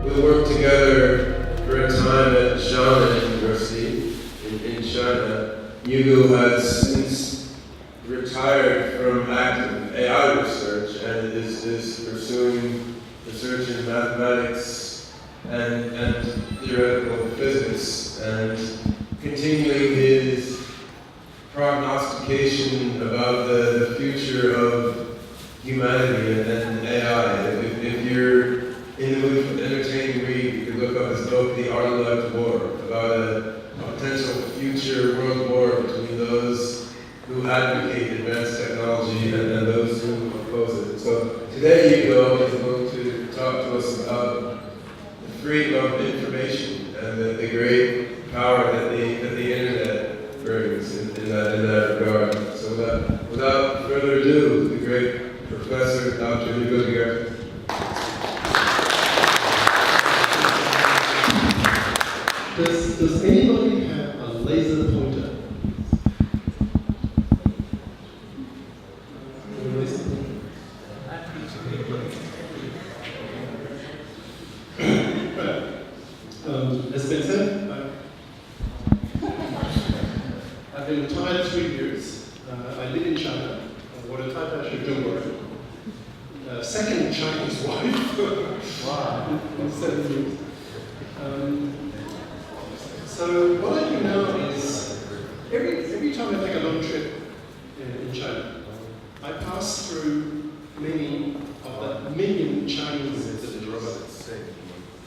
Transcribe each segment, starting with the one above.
we worked together for a time at Xiamen University in China. Hugo has since retired from active AI research and is pursuing research in mathematics and theoretical physics and continuing his prognostication about the future of humanity and AI. If you're in the mood for an entertaining read, you can look up his book, The Art of Left War, about a potential future world war between those who advocate advanced technology and those who oppose it. So today Hugo is going to talk to us about the freedom of information and the great power that the internet brings in that regard. So without further ado, the great Professor Dr. Hugo de Garis. Does anybody have a laser pointer? As Ben said, I've been retired 3 years. I live in China. What a type I should do. Second Chinese wife. Wow. In 7 years. So what I do now is, every time I take a long trip in China, I pass through many of the million Chinese villages.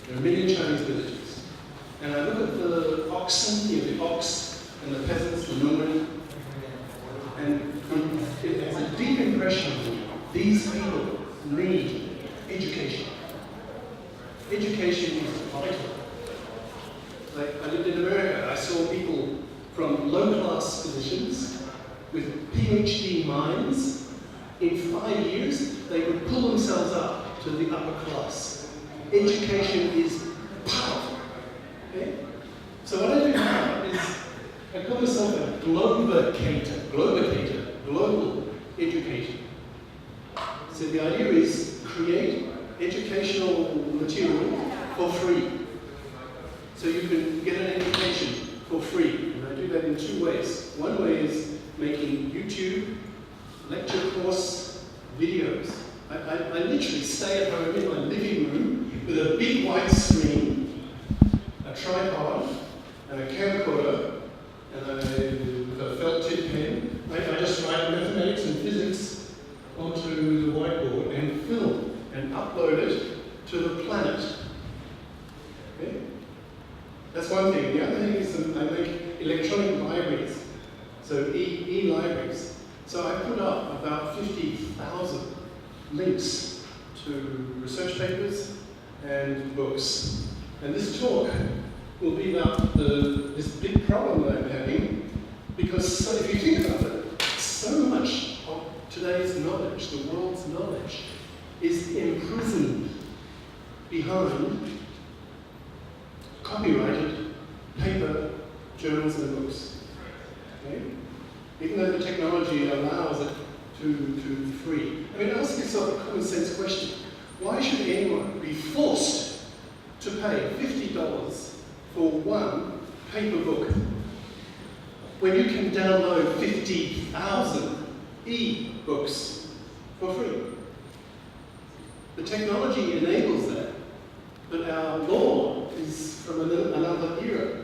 There are a million Chinese villages. And I look at the oxen, the ox and the peasants, the Nongren, and it has a deep impression on me. These people need education. Education is vital. Like, I lived in America, I saw people from low-class positions with PhD minds. In 5 years, they would pull themselves up to the upper class. Education is powerful. Okay? So what I do now is, I call myself a globicator, global educator. So the idea is create educational material for free. So you can get an education for free. And I do that in 2 ways. One way is making YouTube lecture course videos. I literally stay at home in my living room with a big white screen, a tripod, and a camcorder, and a felt tip pen. I just write mathematics and physics onto the whiteboard and film and upload it to the planet. Okay? That's one thing. The other thing is I make electronic libraries, so e-libraries. So I put up about 50,000 links to research papers and books. And this talk will be about this big problem that I'm having, because if you think about it, so much of today's knowledge, the world's knowledge, is imprisoned behind copyrighted paper, journals, and books. Okay? Even though the technology allows it to be free. I mean, ask yourself a common sense question. Why should anyone be forced to pay $50 for one paper book when you can download 50,000 e-books for free? The technology enables that, but our law is from another era,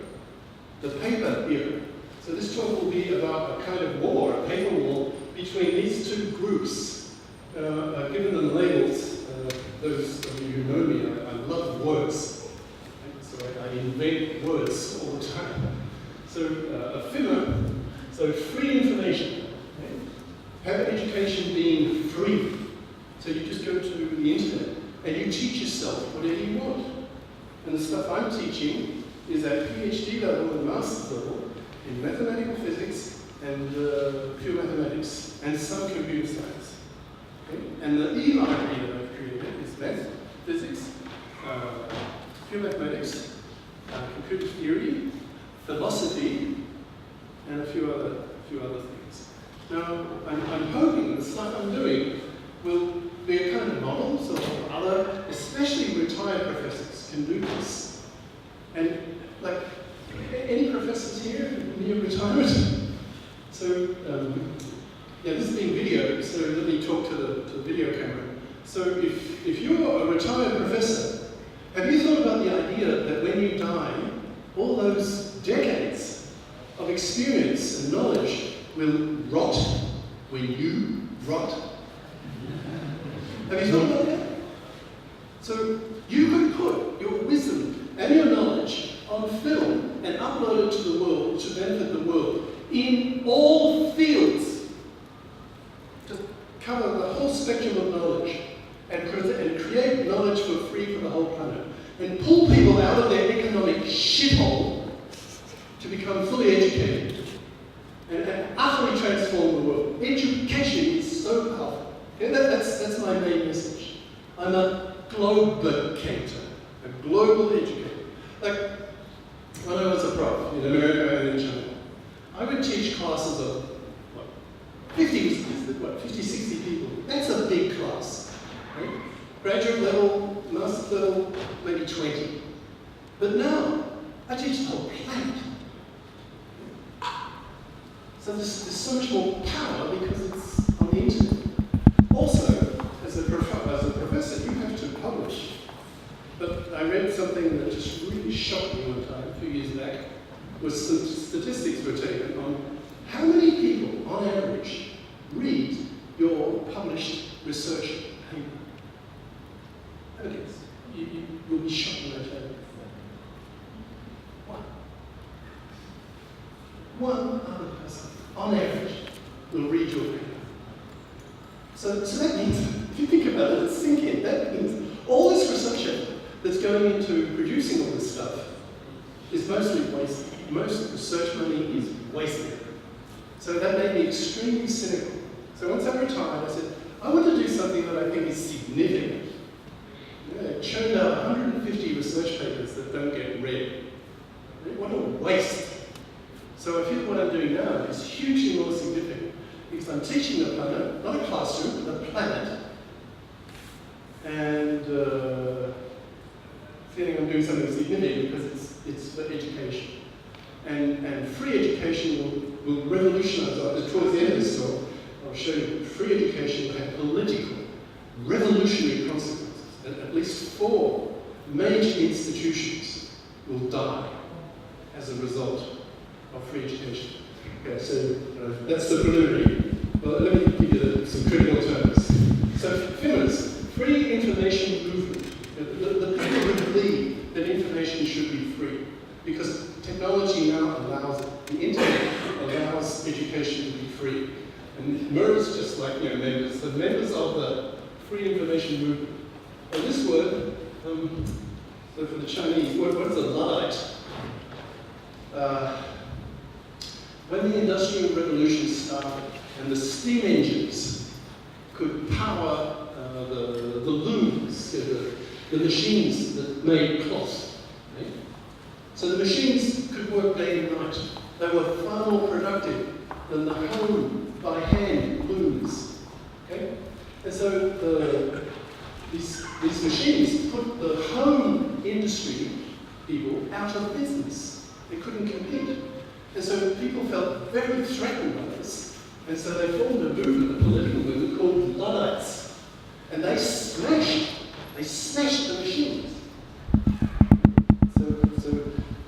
the paper era. So this talk will be about a kind of war, a paper war, between these 2 groups. I've given them labels. Those of you who know me, I love words. So I invent words all the time. So FIMA, so free information. Okay? Have education being free. So you just go to the internet and you teach yourself whatever you want. And the stuff I'm teaching is at PhD level and master's level in mathematical physics and pure mathematics and some computer science. Okay? And the e-library that I've created is math, physics, pure mathematics, computer theory, philosophy, and a few other things. Now, I'm hoping the stuff I'm doing will be a kind of model so for other, especially retired professors, can do this. And like, any professors here near retirement? So, yeah, this is being videoed, so let me talk to the video camera. So if you're a retired professor, have you thought about the idea that when you die, all those decades of experience and knowledge will rot when you rot? Have you thought about that? So you could put your wisdom and your knowledge on film and upload it to the world to benefit the world in all fields. Just cover the whole spectrum of knowledge and create knowledge for free for the whole planet. And pull people out of their economic shithole to become fully educated and utterly transform the world. Education is so powerful. And that's my main message. I'm a globicator, a global educator. Like, when I was a prof in America and in China, I would teach classes of, 50, 60 people. That's a big class, right? Graduate level, master level, maybe 20. But now, I teach the whole planet. So there's so much more power because it's on the internet. Also, as a professor, you have to publish. But I read something that just really shocked me one time, a few years back, was some statistics were taken on how many people, on average, read your published research paper. Have a guess. You'll be shocked when I tell you. One other person, on average, will read your paper. So that means, if you think about it, sink in, that means all this research effort that's going into producing all this stuff is mostly wasted. Most research money is wasted. So that made me extremely cynical. So once I retired, I said, I want to do something that I think is significant. I churned out 150 research papers that don't get read. What a waste. So I feel what I'm doing now is hugely more significant because I'm teaching the planet, not a classroom, but the planet, and feeling I'm doing something significant because it's for education. And free education will revolutionize. Towards the end of this talk, I'll show you free education will have political, revolutionary consequences. At least 4 major institutions will die as a result of free education. Okay, so that's the preliminary. Well, let me give you some critical terms. So, feminists, free information movement. The people who believe that information should be free, because technology now allows it. The internet allows education to be free. And MERS, just like members, the members of the free information movement. And this word, so for the Chinese, what is a Luddite? When the Industrial Revolution started and the steam engines could power the looms, the machines that made cloth. Right? So the machines could work day and night. They were far more productive than the home by hand looms. Okay? And so these machines put the home industry people out of business. They couldn't compete. And so people felt very threatened by this. And so they formed a movement, a political movement called Luddites. And they smashed the machines.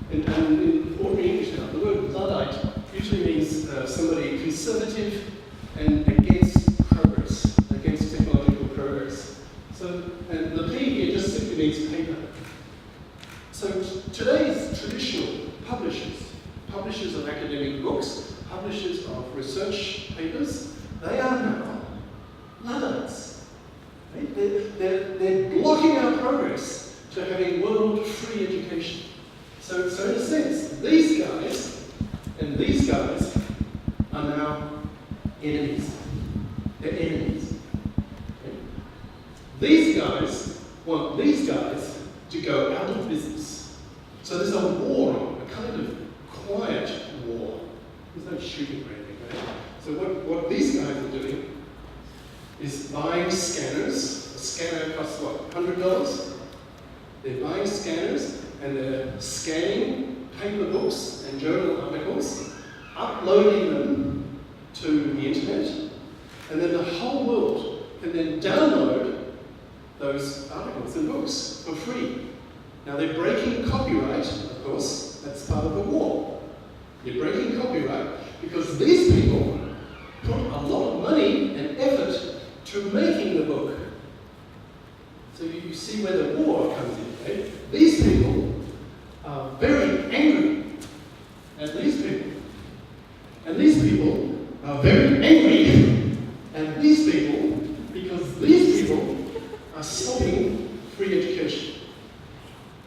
And in ordinary English now, the word Luddite usually means somebody conservative and against progress, against technological progress. So, and the P here just simply means paper. So today's traditional publishers of academic books, publishers of research papers, they are now Luddites. Right? They're blocking our progress to having world-free education. So in a sense, these guys and these guys are now enemies. They're enemies. Okay? These guys want these guys to go out of business. So there's a war on, a kind of quiet war. There's no shooting or anything, right? So what these guys are doing is buying scanners. A scanner costs what, $100? They're buying scanners and they're scanning paper books and journal articles, uploading them to the internet, and then the whole world can then download those articles and books for free. Now they're breaking copyright, of course, that's part of the war. They're breaking copyright because these people put a lot of money and effort to making the book. So you see where the war comes in, right? These people are very angry at these people. And these people are very angry at these people because these people are stopping free education.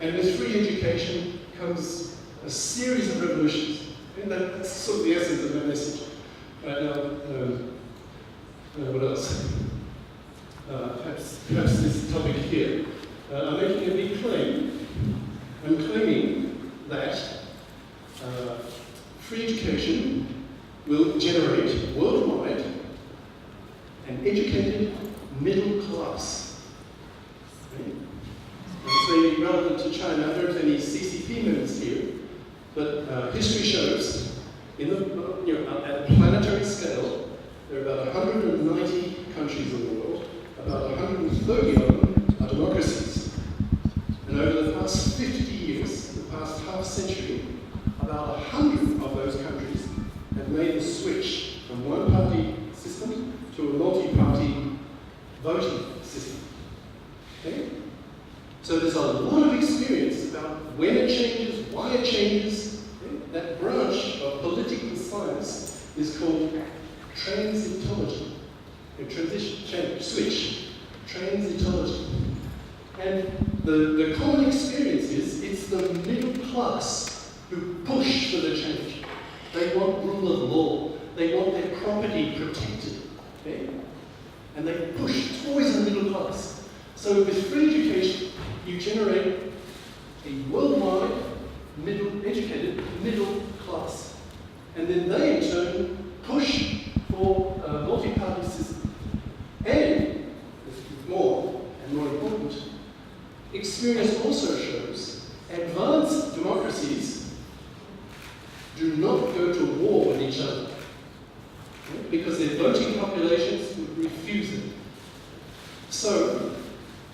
And with free education comes a series of revolutions. And that's sort of the essence of my message. Right now, what else? Perhaps this topic here. I'm making a big claim. I'm claiming that free education will generate worldwide an educated middle class. Right? It's very relevant to China. I don't know if any CCP members here, but history shows at a planetary scale, there are about 190 countries in the world. About 130 of them are democracies. And over the past 50 years, the past half century, about 100 of those countries have made the switch from one-party system to a multi-party voting system. Okay? So there's a lot of experience about when it changes, why it changes. Okay? That branch of political science is called transitology. Transition, change, switch, transitology. And the common experience is it's the middle class who push for the change. They want rule of law. They want their property protected. Okay? And they push. It's always the middle class. So with free education, you generate a worldwide educated middle class. And then they in turn push for a multi-party system. And, this is more and more important, experience also shows advanced democracies do not go to war with each other, right? Because their voting populations would refuse it. So,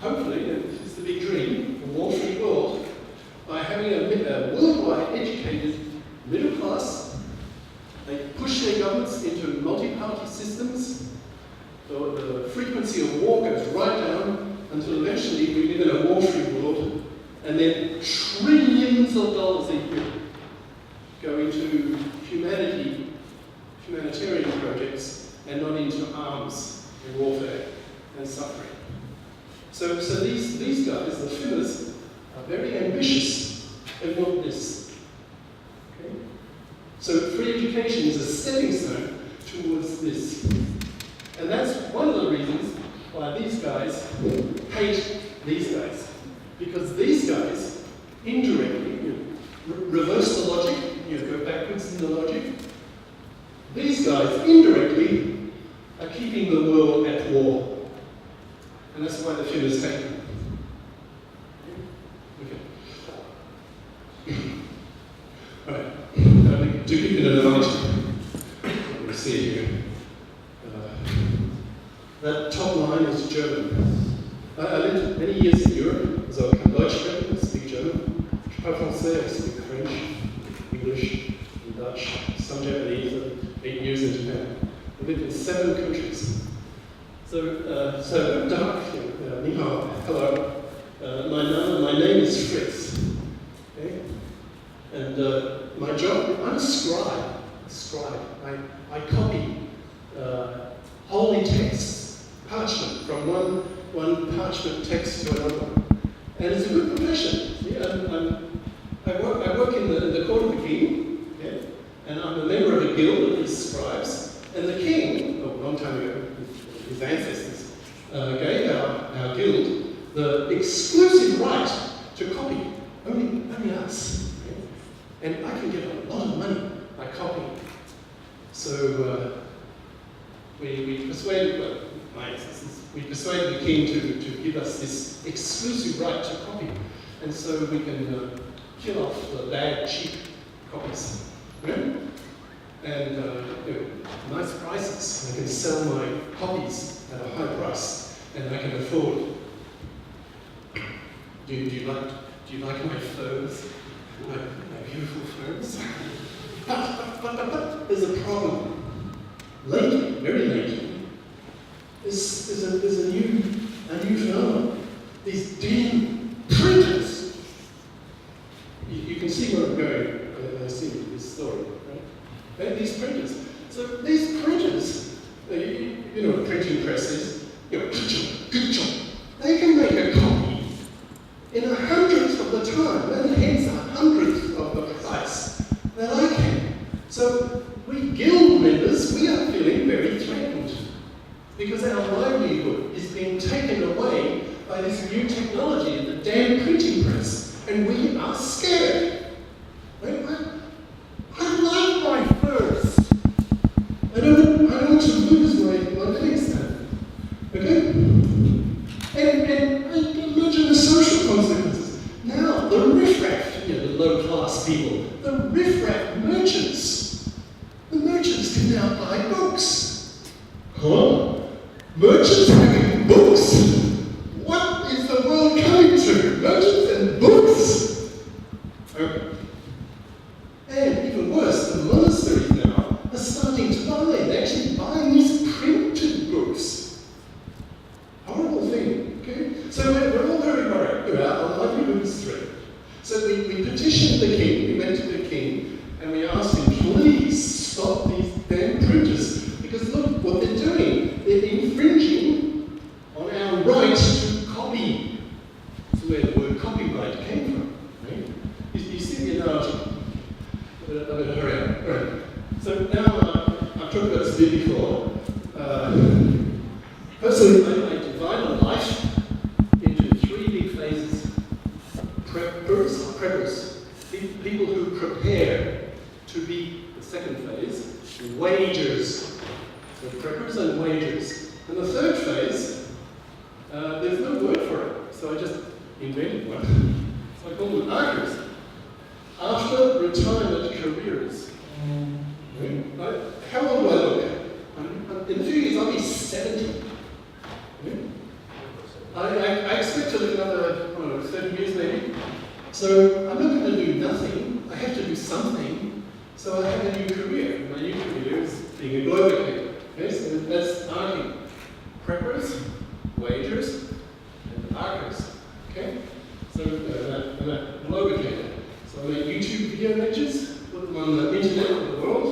hopefully, and this is the big dream, a war-free world, by having a worldwide educated middle class, they push their governments into multi-party systems. So the frequency of war goes right down until eventually we live in a war-free world, and then trillions of dollars a year go into humanitarian projects, and not into arms and warfare and suffering. So these guys, the Finners, are very ambitious and want this. Okay? So free education is a stepping stone towards this. And that's one of the reasons why these guys hate these guys. Because these guys indirectly, reverse the logic, go backwards in the logic. These guys indirectly are keeping the world at war. And that's why the Finners hate them. Okay. Alright. To keep it in mind, let me see here. That top line is German. I lived many years in Europe, so I can Deutsch sprechen, speak German. Je parle français, I speak French, English, and Dutch, some Japanese, 8 years in Japan. I lived in 7 countries. So Dutch, ni hao, hello. My name is Fritz. Okay? And my job, I'm a scribe. I copy holy texts, parchment, from one parchment text to another one. And it's a good profession. Yeah, I work in the court of the king, yeah, and I'm a member of a guild of these scribes. And the king, a long time ago, his ancestors, gave our guild the exclusive right to copy, only us. Okay? And I can get a lot of money by copying. So we persuaded the king to give us this exclusive right to copy. and so we can kill off the bad, cheap copies. Right? And nice prices. I can sell my copies at a high price, and I can afford. Do you like my furs? My beautiful furs? But there's a problem. Lately, very lately, there's a new phenomenon. These damn printers. You can see where I'm going. I see this story, right? And these printers. So these printers, you know what printing press is? They can make a copy in 100th of the time, and hence 100th of the price that I can. So we guild members, we are feeling very threatened because our livelihood is being taken away by this new technology, the damn printing press, and we are scared. Right? I like my furs. I don't want to lose my living standard. Okay? And imagine the social consequences. Now, the riffraff, the low-class people, the riffraff merchants, the merchants can now buy books. Huh? Merchants having books? What is the world coming to? Merchants and books? Okay. And even worse, the monasteries now are starting to buy. They're actually buying these printed books. Horrible thing, okay? So we're all very worried about our livelihood is threatened. So we petitioned the king, we went to the king, and we asked him, please stop these damn printers. Because look what they're doing. They're infringing on our right to copy. That's where the word copyright came from, right? You see the analogy? I'm going to hurry up. All right. So now, I've talked about this bit before. Personally, I divide my life into 3 big phases. Preppers, people who prepare to be the second phase, wagers. So preppers and wagers. And the third phase, there's no word for it, so I just invented one. So I call them archers. After retirement careers. Right? How old do I look? In a few years, I'll be 70. I expect to live another, 30 years maybe. So I'm not going to do nothing. I have to do something. So I have a new career. My new career is being a globetrotter. Okay, so that's arching. Preppers, wagers, and archers. Okay? So I'm a globetrotter. So I make YouTube video lectures, put them on the internet of the world.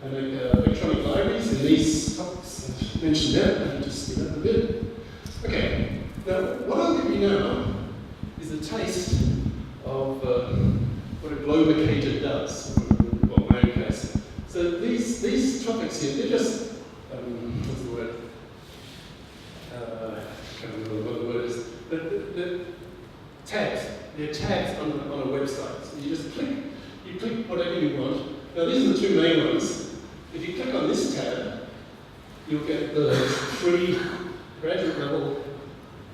I make electronic libraries in these topics. I mentioned that, I need to speed up a bit. Okay, now what I'll give you now is a taste of what a globicator does, well, my own case. So these topics here, they're just, what's the word? I can't remember what the word is. The tags. They're tags on a website. So you just click whatever you want. Now these are the 2 main ones. If you click on this tab, you'll get the free graduate level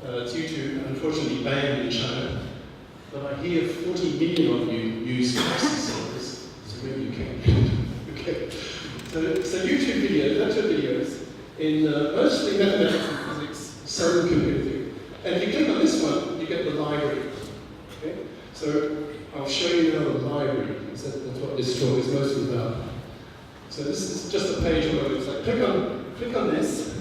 YouTube, unfortunately banned in China. But I hear 40 million of you use Foxy servers, so maybe you can. Okay. So YouTube videos, lecture videos, in mostly mathematics and physics, some computer theory. And if you click on this one, you get the library. Okay? So I'll show you now the library, because that's what this talk is mostly about. So this is just a page on my website. Click on this,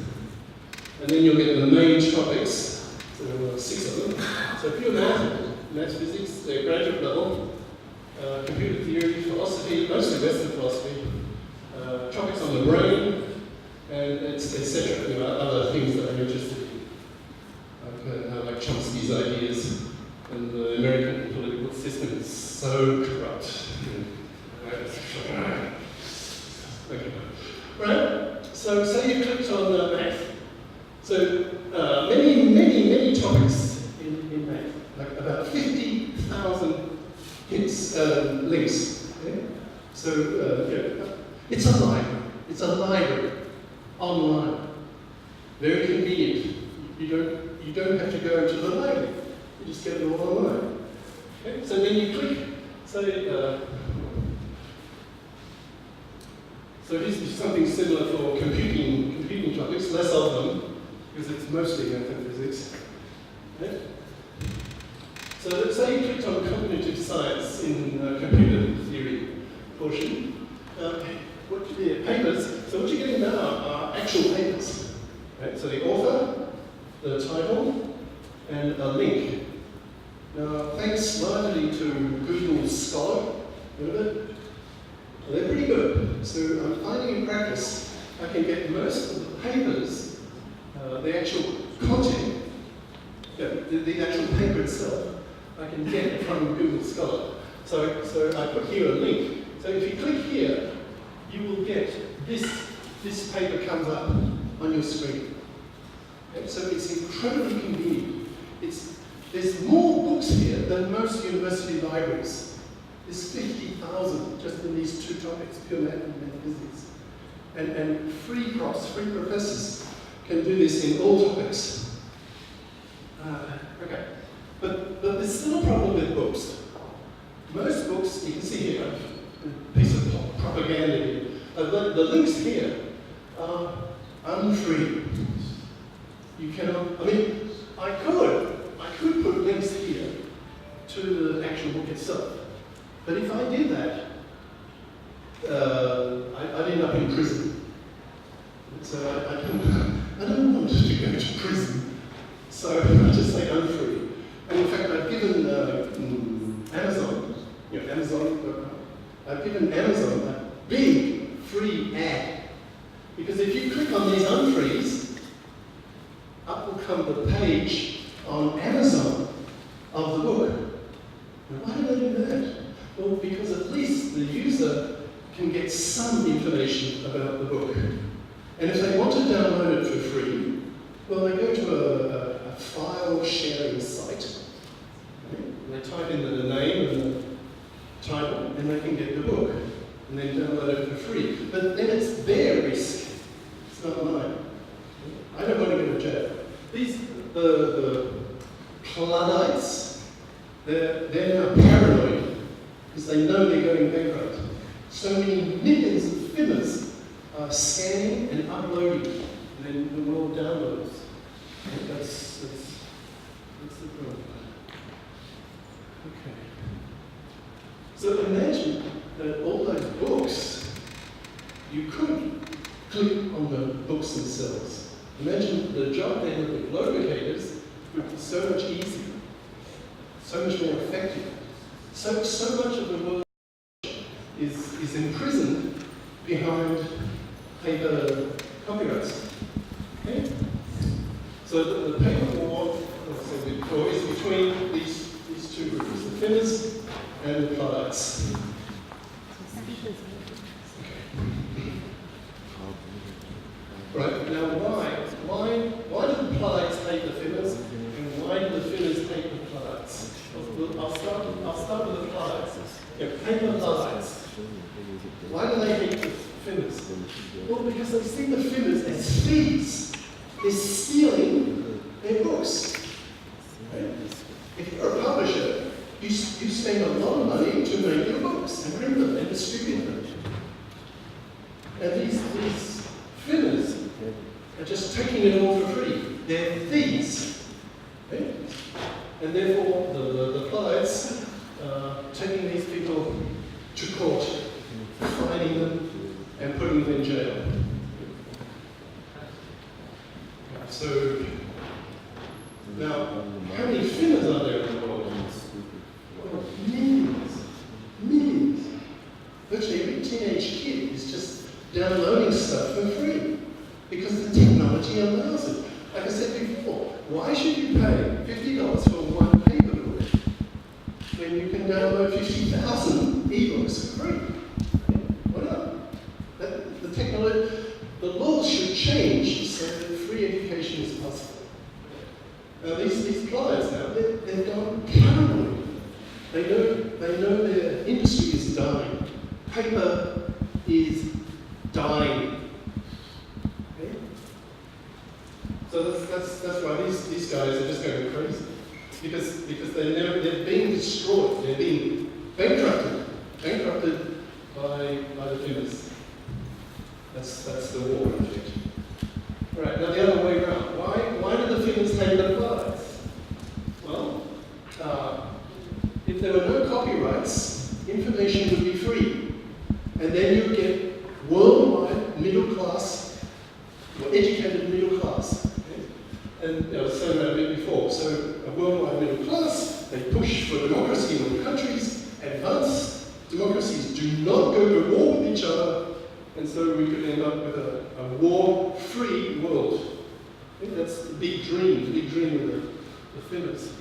and then you'll get the main topics. So there are 6 of them. So pure math, physics, graduate level, computer theory, philosophy, mostly Western philosophy, topics on the brain, and etc. Other things that I'm interested in, like Chomsky's ideas. And the American political system is so corrupt. Okay. Right? So say you clicked on math. So many topics in math, like about 50,000 links. Okay? So it's a library. It's a library online. Very convenient. You don't have to go to the library. You just get it all online. Okay? So then you click, so here's something similar for computing topics, less of them, because it's mostly math and physics. Okay? So let's say you clicked on cognitive science in computer theory portion. Papers. So what you're getting now are actual papers. Right? So the author, the title, and a link. Now, thanks largely to Google Scholar, they're pretty good. So I'm finding in practice, I can get most of the papers, the actual content, the actual paper itself, I can get from Google Scholar. So I put here a link. So if you click here, you will get this paper comes up on your screen. Okay? So it's incredibly convenient. There's more books here than most university libraries. There's 50,000 just in these two topics, pure math and metaphysics. And free professors can do this in all topics. Okay. But there's still a problem with books. Most books, you can see here, a piece of propaganda here. The links here are unfree. You cannot, I could put links here to the actual book itself. But if I did that, I'd end up in prison. So I don't want to go to prison. So I just say unfree. And in fact, I've given Amazon, I've given Amazon a big free ad. Because if you click on these unfrees, up will come the page on Amazon of the book. Now, why do they do that? Well, because at least the user can get some information about the book. And if they want to download it for free, well, they go to a file sharing site. Okay? And they type in the name and the title, and they can get the book, and then download it for free. But then it's their risk. It's not mine. I don't want to go to jail. The Luddites, they're now paranoid because they know they're going bankrupt. So many millions of finners are scanning and uploading, and then the world downloads. And that's the problem. Okay. So imagine that all those books, you could click on the books themselves. Imagine the job then of the locators would be so much easier, so much more effective. So much of the world is imprisoned behind paper copyrights. Okay? So the paper war is between these two groups, the Finners and the Luddites. Right, now why do the Luddites hate the Finners, and why do the Finners hate the Luddites? I'll start with the Luddites. Paper Luddites. Why do they hate the Finners? Well, because they see the Finners as thieves. They're stealing their books. Right? If you're a publisher, you spend a lot of money to make your books and print them and distribute them. And these Finners are just taking it all for free. They're thieves. Okay? And therefore, the Luddites are taking these people to court, fining them, and putting them in jail. So, now, how many Finners are there in the world? Well, millions. Virtually every teenage kid is just downloading stuff for free because the technology allows it. Like I said before, why should you pay $50 for one paper book when you can download 50,000 ebooks for free? Why not? The laws should change so that free education is possible. Now these clients now, they've gone paranoid. They know their industry is dying. Paper is dying. Okay? So that's why these guys are just going crazy. because they're being destroyed, they're being bankrupted by the thinners. That's the war project. All right, now the other way around. Why do the thinners hate the Flutterbytes? Well, if there were no copyrights, information would be free, and then you get worldwide middle class, or educated middle class. And I was saying that a bit before. So a worldwide middle class, they push for democracy in all countries. Advanced democracies do not go to war with each other, and so we could end up with a war-free world. I think that's the big dream of the thinners.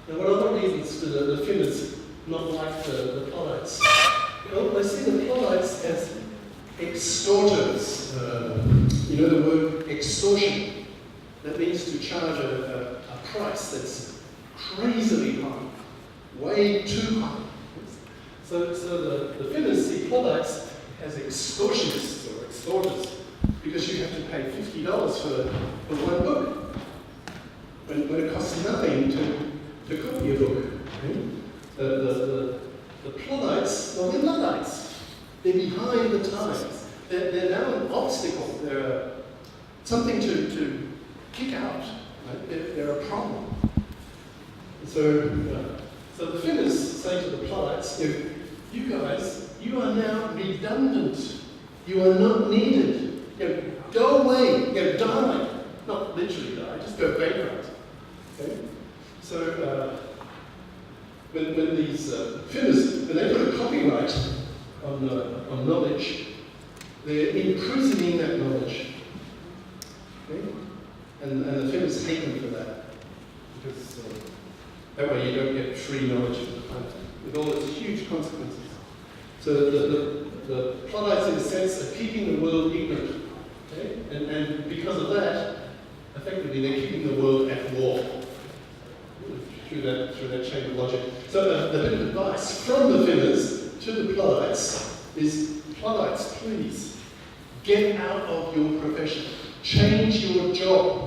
Now, what are the reasons for the thinners not like the Flutterbytes? Well, they see the Flutterbytes as extorters. You know the word extortion? That means to charge a price that's crazily high, way too high. So the thinners see Flutterbytes as extortionists or extorters because you have to pay $50 for one book when it costs nothing to copy a book. The Flutterbytes, well, they're Luddites. They're behind the times. They're now an obstacle. They're something to kick out. Right? They're a problem. So the thinners say to the Flutterbytes, you guys, you are now redundant. You are not needed. Go away. Die. Not literally die, just go bankrupt. Okay? So when these thinners, when they put a copyright on knowledge, they're imprisoning that knowledge. Okay? And the thinners hate them for that, because that way you don't get free knowledge of the planet, with all its huge consequences. So the Flutterbytes, in a sense, are keeping the world ignorant. Okay? And because of that, effectively they're keeping the world at war through that chain of logic. So the bit of advice from the thinners to the Flutterbytes is, Flutterbytes, please, get out of your profession. Change your job.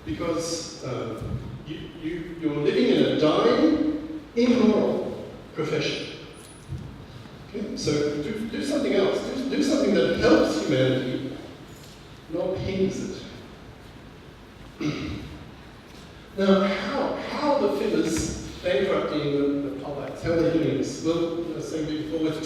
Because you're living in a dying, immoral profession. Okay? So do something else. Do something that helps humanity, not hinders it. Now, how are the thinners bankrupting the Flutterbytes? How are they doing this? Well, I was saying before, with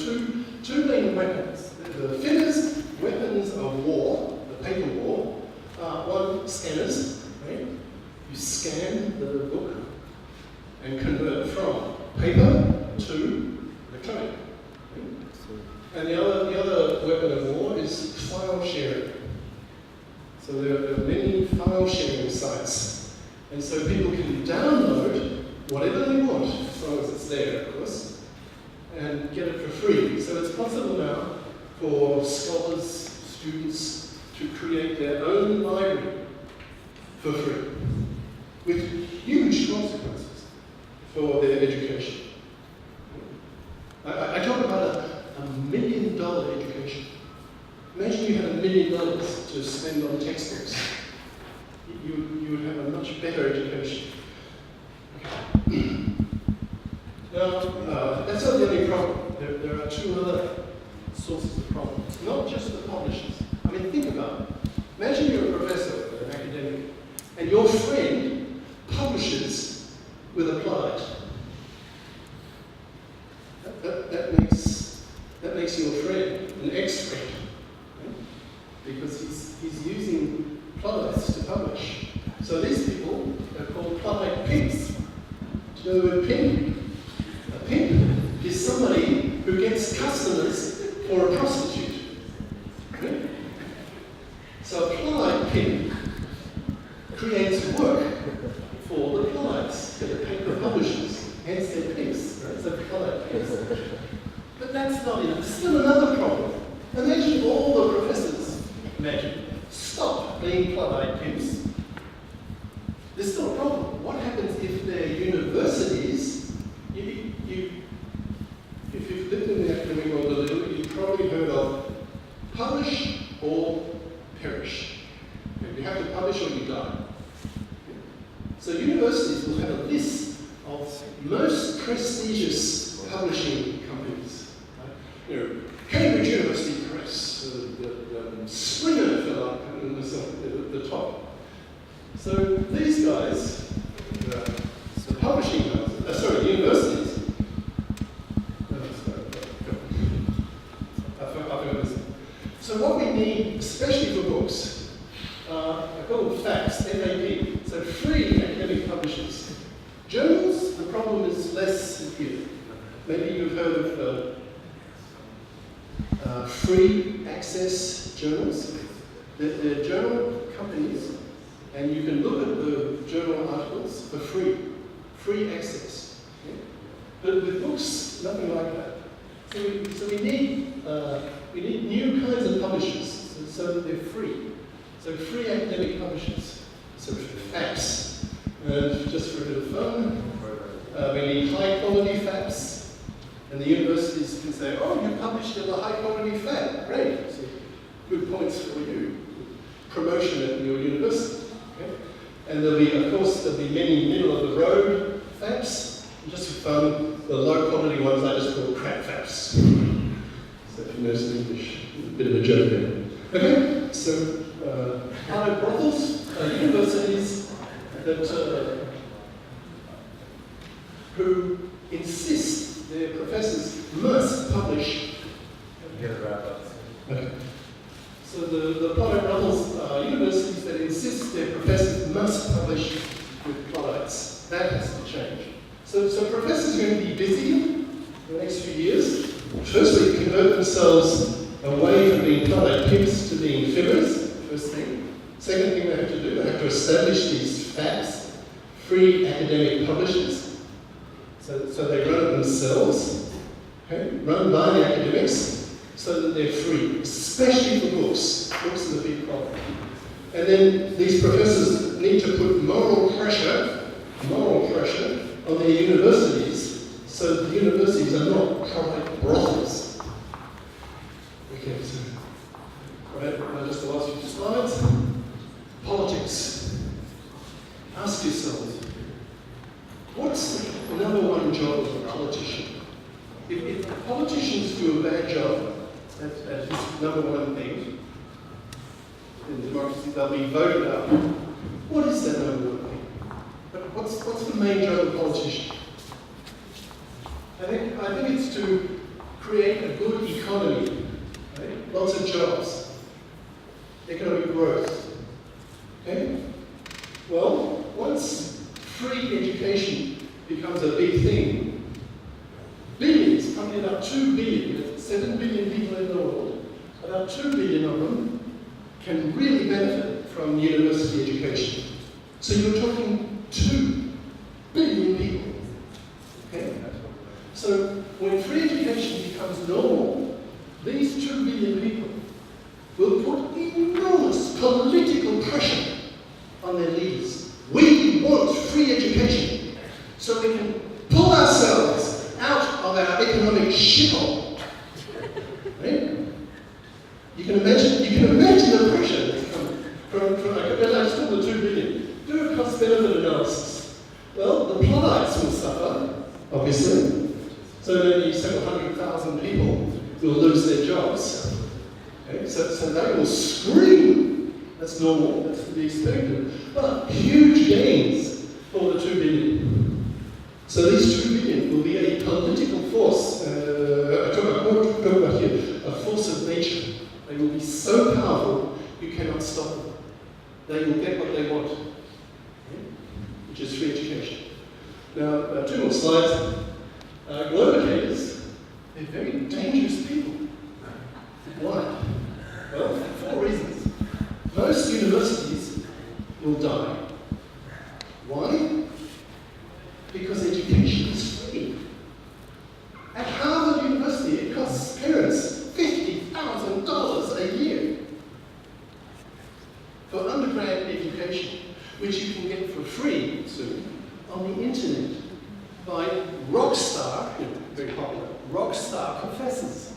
two main weapons. The thinners' weapons of war, the paper war, one, scanners. Right? You scan the book and convert from paper to electronic. Right? And the other weapon of war is file sharing. So there are many file sharing sites. And so people can download whatever they want, as long as it's there, of course, and get it for free. So it's possible now for scholars, students, to create their own library for free, with huge consequences for their education. I talk about a $1 million education. Imagine you had $1 million to spend on textbooks. You would have a much better education. Okay. Now, that's not the only problem. There are two other sources of problems, not just the publishers. I mean, think about it. Imagine you're a professor, an academic, and your friend publishes with a Flutterbyte. That makes your friend an ex-friend, right? Because he's using Flutterbytes to publish. So these people are called Flutterbyte pimps. Do you know the word pimp? A pimp is somebody who gets customers for a prostitute. Right? So a Flutterbyte pimp creates work for the Flutterbytes, the paper publishers, hence their pimps. Right? So Flutterbyte pimps. But that's not enough. There's still another problem. Imagine all the professors, stop being Flutterbyte pimps. There's still a problem. What happens if their universities, if you've lived in the academic world a little, you've probably heard of publish or perish. You have to publish or you die. So universities will have a list of most prestigious publishing companies. You know, Cambridge University Press, Springer fell up in the top. So these guys, the publishing houses, universities. So what we need, especially for books, I call them FAPs, F-A-P, so free academic publishers. Journals, the problem is less here. Maybe you've heard of free access journals. They're journal companies, and you can look at the journal articles for free access. Okay? But with books, nothing like that. So we need new kinds of publishers so that they're free. So free academic publishers, so FAPs. And just for a bit of fun, we need high quality FAPs, and the universities can say, oh, you published in a high quality FAP, great. So good points for you. Promotion at your university. Okay? And there'll be many middle of the road FAPs. Just for fun, the low quality ones I just call crap FAPs. So if you know some English, a bit of a joke there. Okay, so private brothels are universities that who insist their professors must publish. Okay. So the private brothels are universities that insist their professors must publish with products. That has to change. So professors are going to be busy in the next few years. Firstly, convert themselves away from being product pimps to being fibbers, first thing. Second thing they have to do, they have to establish these FAPs, free academic publishers. So they run it themselves, okay? Run by the academics, so that they're free, especially for books. Books are the big problem. And then these professors need to put moral pressure on their universities, so that the universities are not product brothels. Okay, so, right, just the last few slides. Politics. Ask yourselves, what's the number one job of a politician? If politicians do a bad job at this number one thing, in democracy, they'll be voted out. What is that number one thing? What's the main job of a politician? I think it's to create a good economy, right? Lots of jobs, economic growth. Okay? Well, once free education becomes a big thing, billions, probably about 2 billion, 7 billion people in the world, about 2 billion of them can really benefit from university education. So you're talking 2 billion people. Okay? So when free education becomes normal, these 2 billion people will put enormous political pressure on their leaders. We want free education so we can pull ourselves out of our economic shithole. Right? You can imagine the pressure that's coming from I just call the 2 billion. Do a cost-benefit analysis. Well, the Luddites will suffer, obviously. So maybe several 100,000 people will lose their jobs. Okay? So they will scream. That's normal, that's to be expected. But huge gains for the 2 billion. So these 2 billion will be a political force. I'm talking about here, a force of nature. They will be so powerful, you cannot stop them. They will get what they want, okay? Which is free education. Now, 2 more slides. Globicators, they're very dangerous people. Why? Well, for 4 reasons. Most universities will die. Why? Because education is free. At Harvard University, it costs parents $50,000 a year for undergrad education, which you can get for free soon on the internet by very popular rock star professors,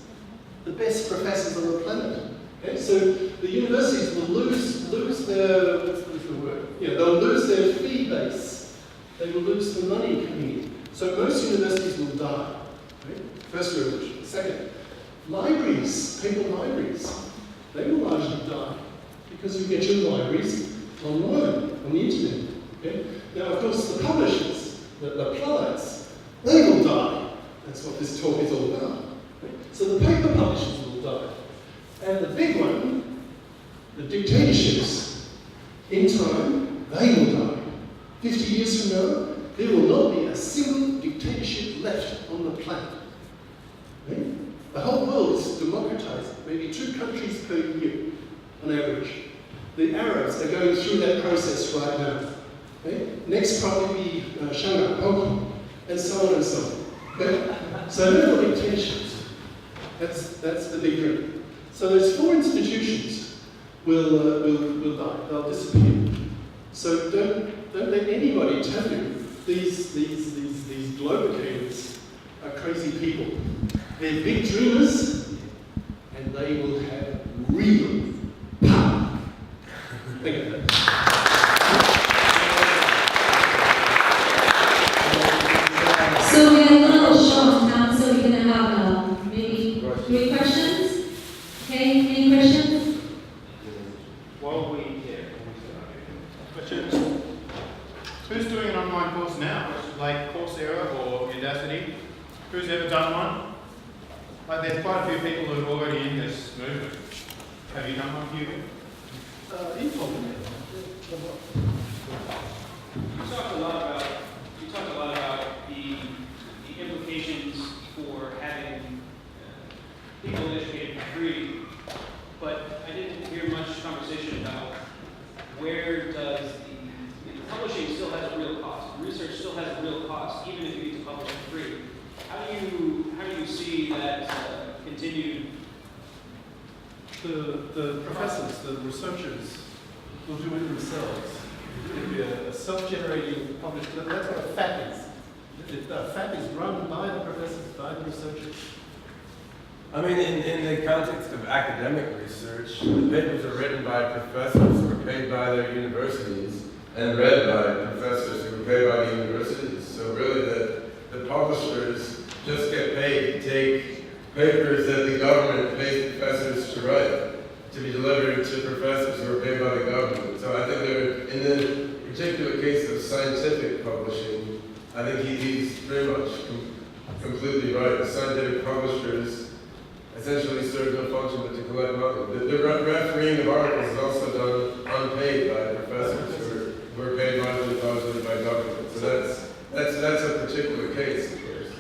the best professors on the planet. Okay, so the universities will lose their they'll lose their fee base They will lose the money coming in. So most universities will die. Right? First revolution. Second, libraries, paper libraries, they will largely die because you get your libraries online, on the internet. Okay? Now, of course, the publishers, the playwrights, they will die. That's what this talk is all about. Right? So the paper publishers will die. And the big one, the dictatorships, in time, they will die. 50 years from now, there will not be a single dictatorship left on the planet. Right? The whole world is democratized, maybe 2 countries per year on average. The Arabs are going through that process right now. Okay? Next probably be Shanghai, Hong Kong, and so on and so on. Okay? So no more dictatorships. That's the big dream. So those 4 institutions will die. They'll disappear. So don't let anybody tell you these globocators are crazy people. They're big dreamers, and they will have real power. Think of that. So we have a little short on time, so we're going to have maybe 3 questions. Okay, any questions? While we questions. Who's doing an online course now? Like Coursera or Udacity? Who's ever done one? Like there's quite a few people who are already in this movement. Have you done one, Hugo? You told me. You talked a lot about the implications for having people educated for free, but I didn't hear much conversation about where does the publishing still has a real cost, research still has a real cost, even if you get to publish for free. How do you see that continued? The professors, the researchers, will do it themselves. It'll be a self-generating published. That's what a FAP is. The FAP is run by the professors, by the researchers. I mean, in the context of academic research, the papers are written by professors who are paid by their universities and read by professors who are paid by the universities. So really the publishers just get paid to take papers that the government pays professors to write, to be delivered to professors who are paid by the government. So I think they're, in the particular case of scientific publishing, I think he's pretty much completely right. The scientific publishers essentially serve no function but to collect money. The refereeing of articles is also done unpaid by professors who are paid largely by government. So that's a particular case, of course.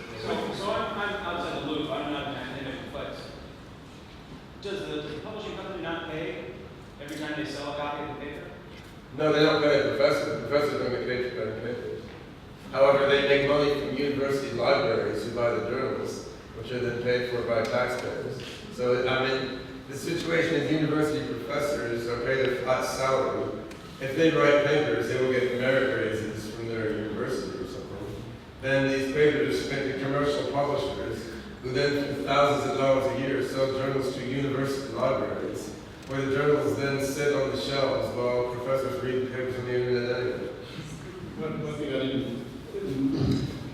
So I'm outside the loop. I'm not an academic, but does the publishing company not pay every time they sell a copy of the paper? No, they don't pay a professor. The professors don't get paid for writing papers. However, they make money from university libraries who buy the journals, which are then paid for by taxpayers. So, I mean, the situation is university professors are paid a flat salary. If they write papers, they will get merit raises from their university or something. Then these papers are sent to commercial publishers, who then, for thousands of dollars a year, sell journals to university libraries, where the journals then sit on the shelves while professors read the papers on the internet anyway. One thing I didn't.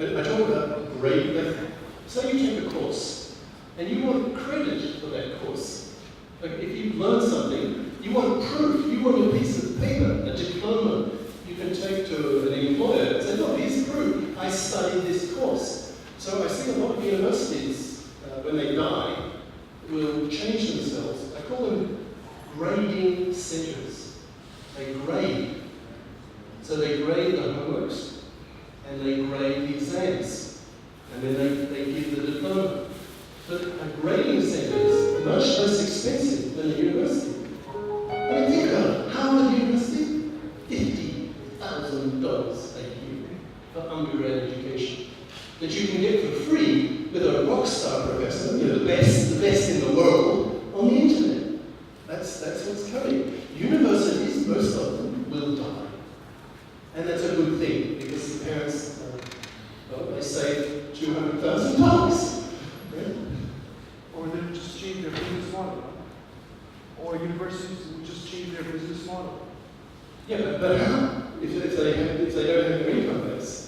I talk about grade level. Say you take a course, and you want credit for that course. Like if you learn something, you want proof. You want a piece of paper, a diploma you can take to an employer and say, look, here's proof. I studied this course. So I see a lot of universities, when they die, will change themselves. I call them grading centers. They grade. So they grade the homeworks, and they grade the exams, and then they give the diploma. But a grading center is much less expensive than a university. I mean, think about it. Harvard University, $50,000 a year for undergrad education that you can get for free with a rock star professor, you know, the best in the world, on the internet. That's what's coming. Universities, most of them, will die. And that's a good thing, because the parents, they save $200,000. Right? Or they would just change their business model. Or universities would just change their business model. Yeah, but how? If they don't have their income base.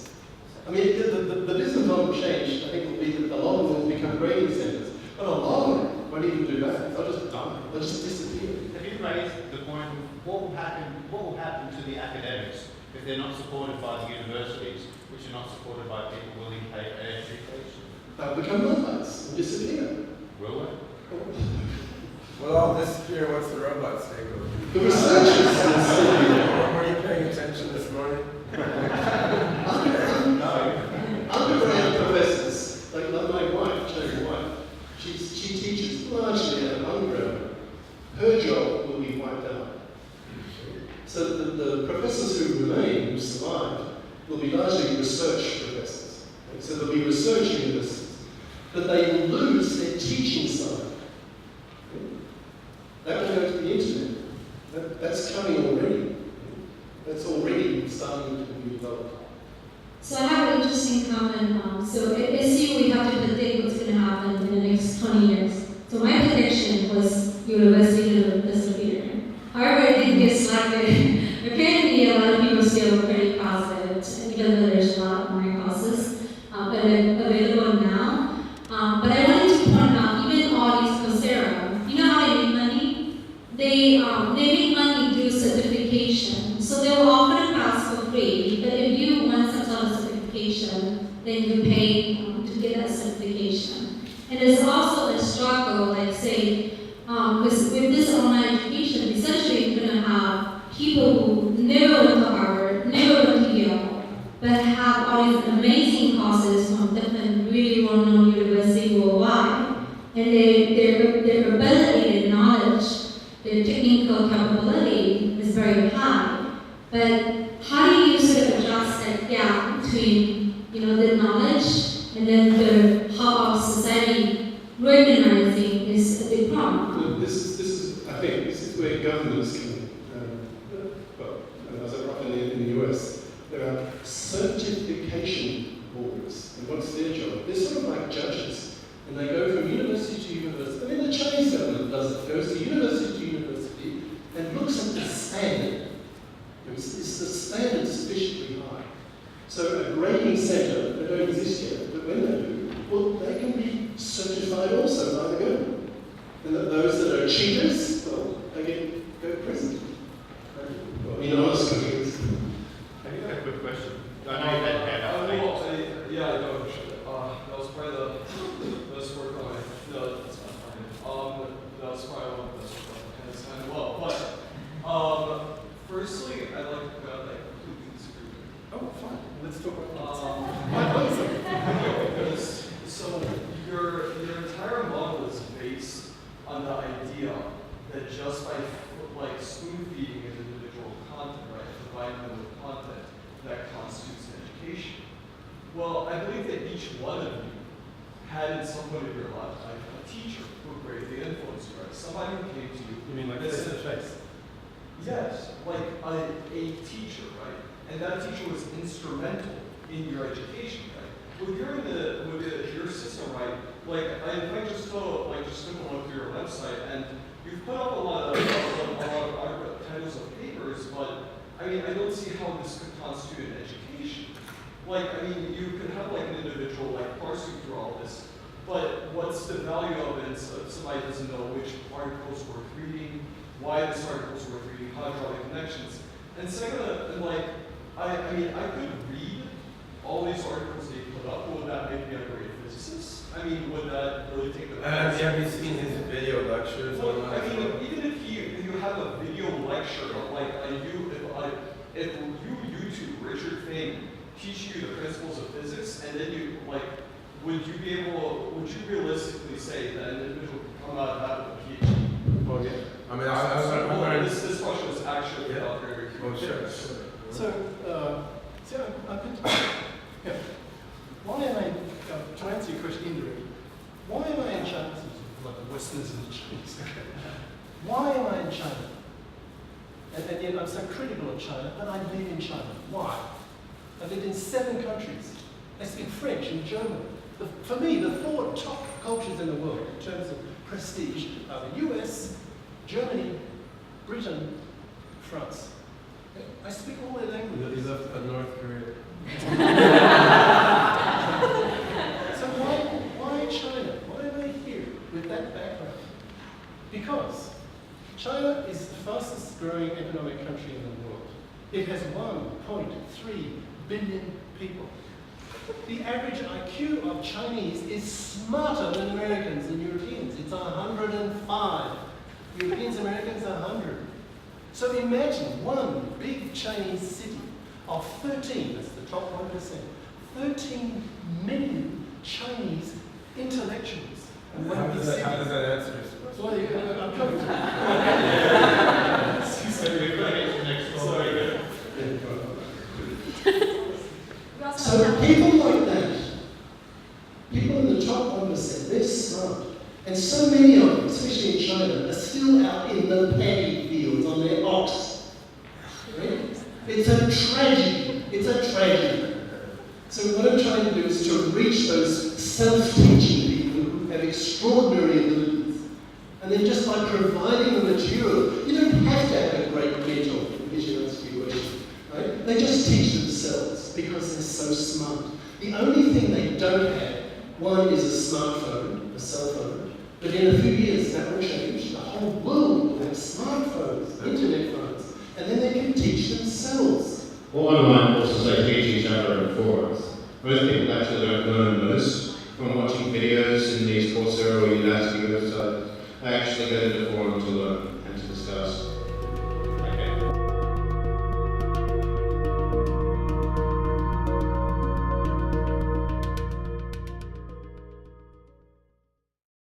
change, I think, will be that a lot of them will become grading centres. But a lot of them won't even do that. They'll just die. They'll just disappear. Have you raised the point of what will happen to the academics if they're not supported by the universities, which are not supported by people willing to pay for education? They'll become robots and disappear. Will they? Well, all disappear once the robots take over. The researchers will still be there. Were you paying attention this morning? Undergrad professors, like my wife, Cherry White, she teaches largely at undergrad. Her job will be wiped out. So the professors who remain, who survive, will be largely research professors. Okay? So they'll be research universities. But they will lose their teaching side. Okay? That will go to the internet. That's coming already. That's already starting to be developed. So I have an interesting comment. So at SU, we have to predict what's going to happen in the next 20 years. So my prediction was university to disappear. However, I think it's likely, apparently a lot of people still pretty positive, even though there's a lot more causes available now. But I wanted to point out, even all these Coursera, you know how they make money? They make money through certification. So they will offer a class for free, but if you want some sort of certification, then you pay to get that certification. And there's also a struggle, like say, because with this online education, essentially you're going to have people who never went to Harvard, never went to Yale, but have all these amazing courses from different really well-known universities worldwide. And their ability, their knowledge, their technical capability is very high. But how do you sort of adjust that gap between, the knowledge and then how our society recognizing is a big problem? This is where governments can, as I brought in the US, there are certification boards. And what's their job? They're sort of like judges. And they go from university to university. I mean, the Chinese government does it. Goes to university and looks at the standard. Is the standard sufficiently high? So a grading centre, they don't exist yet, but when they do, well, they can be certified also by the government. And that those that are cheaters, well, they go to prison. Honest companies. Have you got a quick question? I know you had a hand up. I know. That was probably the best work on my. No, that's not funny. That was probably one of the best work on my hands kind of well. But firstly, I'd like to completely disagree with you. Oh, fine. Let's talk about So your entire model is based on the idea that just by spoon feeding an individual content, right, providing them with content, that constitutes an education. Well, I believe that each one of you had in some point of your life a teacher who greatly influenced you, right? Somebody who came to you. You mean like face to face? Yes, like a teacher, right? And that teacher was instrumental in your education, right? When you're with your system, right? I just took a look through your website, and you've put up a lot of titles of papers, but I mean, I don't see how this could constitute an education. You could have an individual parsing through all this, but what's the value of it? Somebody doesn't know which articles worth reading, why this article is worth reading, how to draw the connections. And second, I could read all these articles they put up. Would that make me a great physicist? I mean, would that really take the place? Have you seen his video lectures? Well, I mean, even if you have a video lecture, if you YouTube Richard Feynman teach you the principles of physics, and then would you realistically say that an individual could come out of that with a PhD? Oh yeah. I mean, this question is actually about very Oh sure. So, why am I, to answer your question indirectly, why am I in China? Like the Westerners and the Chinese. Why am I in China? And yet I'm so critical of China, but I live in China. Why? I've lived in 7 countries. I speak French and German. For me, the 4 top cultures in the world in terms of prestige are the US, Germany, Britain, France. I speak all their languages. You left North Korea. people. The average IQ of Chinese is smarter than Americans and Europeans. It's 105. Europeans, Americans, 100. So imagine one big Chinese city of 13, that's the top 1%, 13 million Chinese intellectuals. And How does that answer this question? Well, yeah, I'm coming to So people like that, people in the top 1%, they're smart. And so many of them, especially in China, are still out in the paddy fields on their ox. Right? It's a tragedy. It's a tragedy. So what I'm trying to do is to reach those self-teaching people who have extraordinary abilities. And then just by providing the material, you don't have to have a great mentor visual question, right? They just teach themselves because they're so smart. The only thing they don't have, one is a smartphone, a cell phone, but in a few years that will change. The whole world will have smartphones, internet phones, and then they can teach themselves. Well, online courses they teach each other in forums. Most people actually don't learn this from watching videos in these Coursera or Udacity websites. They actually go to the forum to learn and to discuss.